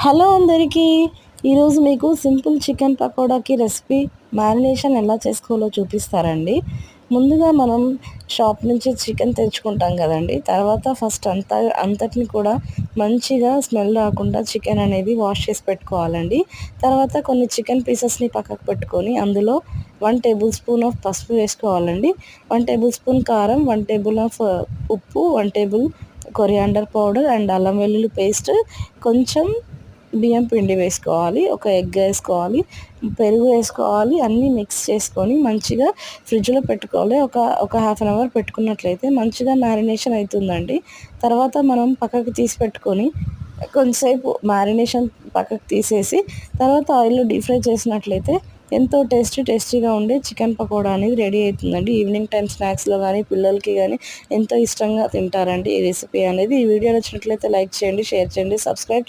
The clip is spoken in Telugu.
హలో అందరికీ! ఈరోజు మీకు సింపుల్ చికెన్ పకోడాకి రెసిపీ మ్యారినేషన్ ఎలా చేసుకోవాలో చూపిస్తారండి. ముందుగా మనం షాప్ నుంచి చికెన్ తెచ్చుకుంటాం కదండీ. తర్వాత ఫస్ట్ అంతటిని కూడా మంచిగా స్మెల్ రాకుండా చికెన్ అనేది వాష్ చేసి పెట్టుకోవాలండి. తర్వాత కొన్ని చికెన్ పీసెస్ని పక్కకు పెట్టుకొని అందులో 1 టేబుల్ స్పూన్ ఆఫ్ పసుపు వేసుకోవాలండి. 1 టేబుల్ స్పూన్ కారం, 1 టేబుల్ ఆఫ్ ఉప్పు, 1 టేబుల్ కొరియాండర్ పౌడర్ అండ్ అల్లం వెల్లుల్లి పేస్ట్, కొంచెం బియ్యం పిండి వేసుకోవాలి, ఒక ఎగ్ వేసుకోవాలి, పెరుగు వేసుకోవాలి. అన్నీ మిక్స్ చేసుకొని మంచిగా ఫ్రిడ్జ్లో పెట్టుకోవాలి. ఒక హాఫ్ అన్ అవర్ పెట్టుకున్నట్లయితే మంచిగా మ్యారినేషన్ అవుతుందండి. తర్వాత మనం పక్కకు తీసి పెట్టుకొని కొంచెంసేపు మ్యారినేషన్ పక్కకు తీసేసి తర్వాత ఆయిల్లో డీప్ ఫ్రై చేసినట్లయితే ఎంతో టేస్టీగా ఉండే చికెన్ పకోడా అనేది రెడీ అవుతుందండి. ఈవినింగ్ టైం స్నాక్స్లో కానీ పిల్లలకి కానీ ఎంతో ఇష్టంగా తింటారండి ఈ రెసిపీ అనేది. ఈ వీడియో నచ్చినట్లయితే లైక్ చేయండి, షేర్ చేయండి, సబ్స్క్రైబ్ చేయండి.